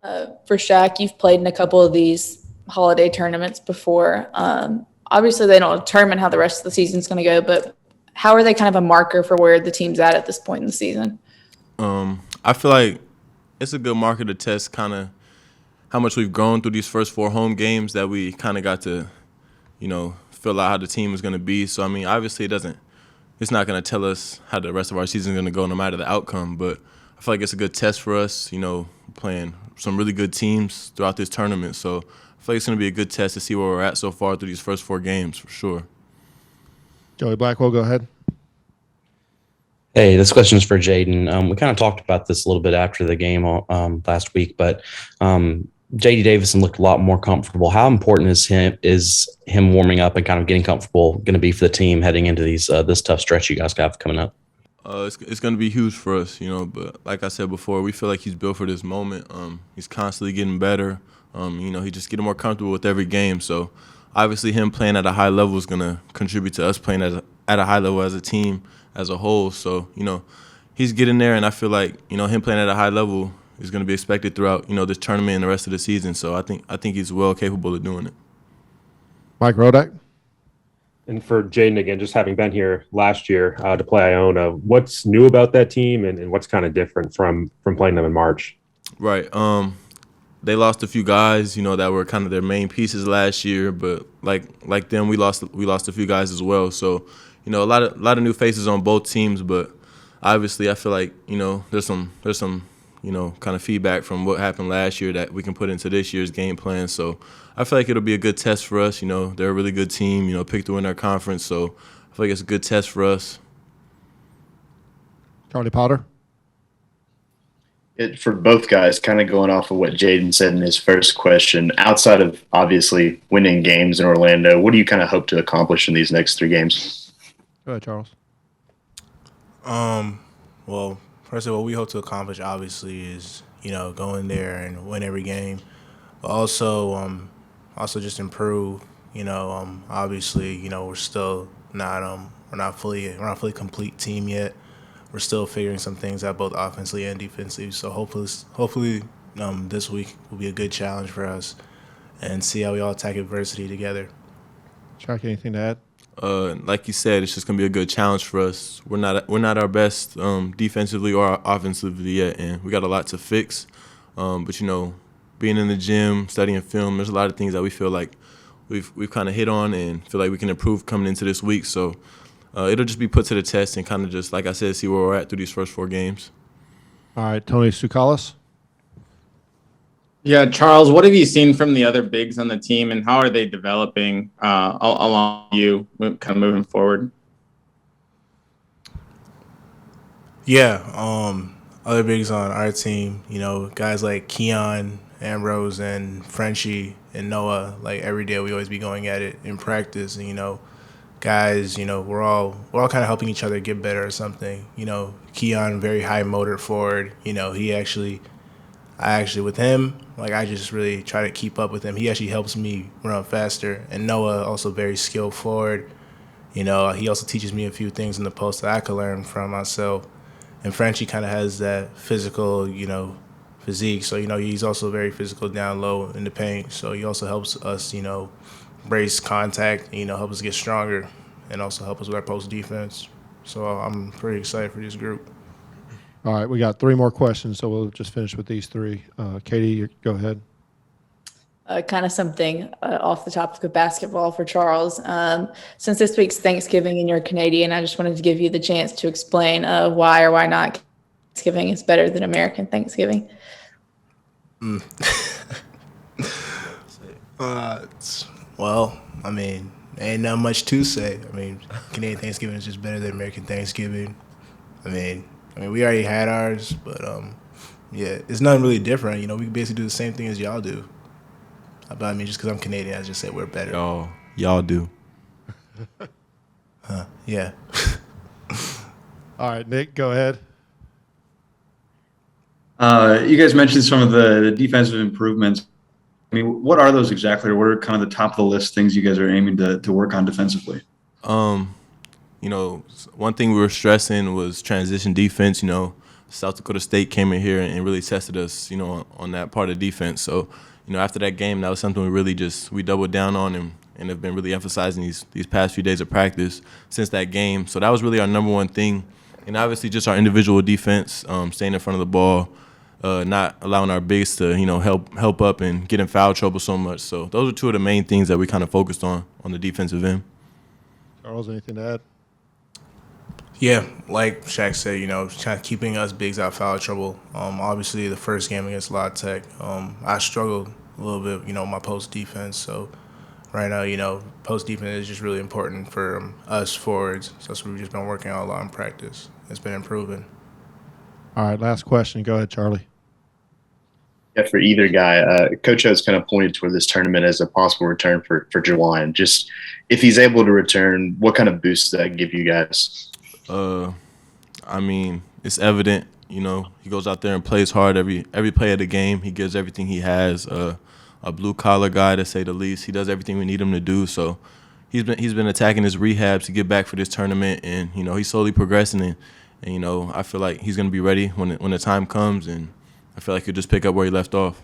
For Shaq, you've played in a couple of these holiday tournaments before. Obviously, they don't determine how the rest of the season is going to go, but how are they kind of a marker for where the team's at this point in the season? I feel like it's a good marker to test kind of how much we've grown through these first 4 home games that we kind of got to, feel out how the team is going to be. So, I mean, obviously it's not going to tell us how the rest of our season is going to go no matter the outcome, but I feel like it's a good test for us, playing some really good teams throughout this tournament. So I feel like it's going to be a good test to see where we're at so far through these first 4 games for sure. Joey Blackwell, go ahead. Hey, this question is for Jaden. We kind of talked about this a little bit after the game last week, but J.D. Davison looked a lot more comfortable. How important is him warming up and kind of getting comfortable going to be for the team heading into this tough stretch you guys have coming up? It's going to be huge for us, but like I said before, we feel like he's built for this moment. He's constantly getting better. He's just getting more comfortable with every game. So obviously him playing at a high level is going to contribute to us playing at a high level as a team as a whole. So, he's getting there, and I feel like, him playing at a high level is going to be expected throughout, this tournament and the rest of the season. So I think he's well capable of doing it. Mike Rodak. And for Jaden, again, just having been here last year to play Iona, what's new about that team and what's kind of different from playing them in March? Right. They lost a few guys, that were kind of their main pieces last year, but like them, we lost a few guys as well. So, a lot of new faces on both teams, but obviously I feel like, there's some kind of feedback from what happened last year that we can put into this year's game plan. So I feel like it'll be a good test for us. They're a really good team, picked to win their conference. So I feel like it's a good test for us. Charlie Potter. For both guys, kind of going off of what Jaden said in his first question, outside of obviously winning games in Orlando, what do you kind of hope to accomplish in these next 3 games? Go ahead, Charles. Well, first of all, what we hope to accomplish obviously is, go in there and win every game, but also just improve. Obviously, we're still we're not fully complete team yet. We're still figuring some things out both offensively and defensively. So hopefully, this week will be a good challenge for us, and see how we all attack adversity together. Chuck, anything to add? Like you said, it's just gonna be a good challenge for us. We're not our best defensively or offensively yet, and we got a lot to fix. But being in the gym, studying film, there's a lot of things that we feel like we've kind of hit on and feel like we can improve coming into this week. So it'll just be put to the test and kind of just, like I said, see where we're at through these first 4 games. All right, Tony Tsoukalas. Yeah, Charles, what have you seen from the other bigs on the team, and how are they developing along you kind of moving forward? Yeah, other bigs on our team, guys like Keon, Ambrose, and Frenchie and Noah. Like every day, we always be going at it in practice, and guys, we're all kind of helping each other get better or something. Keon, very high motor forward. I actually with him, I just really try to keep up with him. He actually helps me run faster. And Noah, also very skilled forward. He also teaches me a few things in the post that I could learn from myself. And Frenchie kind of has that physical, physique. So, he's also very physical down low in the paint. So he also helps us, brace contact, help us get stronger, and also help us with our post defense. So I'm pretty excited for this group. All right, we got 3 more questions, so we'll just finish with these 3. Katie, go ahead. Kind of something off the topic of basketball for Charles. Since this week's Thanksgiving and you're Canadian, I just wanted to give you the chance to explain why or why not Thanksgiving is better than American Thanksgiving. Well, ain't not much to say. Canadian Thanksgiving is just better than American Thanksgiving. We already had ours, but yeah, it's nothing really different. We basically do the same thing as y'all do. But just because I'm Canadian, I just say we're better. Y'all do. Yeah. All right, Nick, go ahead. You guys mentioned some of the defensive improvements. What are those exactly, or what are kind of the top of the list things you guys are aiming to work on defensively? One thing we were stressing was transition defense. South Dakota State came in here and really tested us, you know, on that part of defense. So, you know, after that game, that was something we doubled down on and have been really emphasizing these past few days of practice since that game. So that was really our number one thing. And obviously just our individual defense, staying in front of the ball, not allowing our bigs to, you know, help up and get in foul trouble so much. So those are two of the main things that we kind of focused on the defensive end. Charles, anything to add? Yeah, like Shaq said, you know, kind of keeping us bigs out of foul trouble. Obviously, the first game against La Tech, I struggled a little bit, you know, my post defense. So right now, you know, post defense is just really important for us forwards. So that's what we've just been working on a lot in practice. It's been improving. All right, last question. Go ahead, Charlie. Yeah, for either guy, Coach has kind of pointed toward this tournament as a possible return for Jawan. Just if he's able to return, what kind of boost does that give you guys? I mean, it's evident, you know, he goes out there and plays hard every play of the game. He gives everything he has. A blue collar guy, to say the least. He does everything we need him to do. So he's been attacking his rehabs to get back for this tournament, and you know he's slowly progressing. And you know I feel like he's gonna be ready when the time comes, and I feel like he'll just pick up where he left off.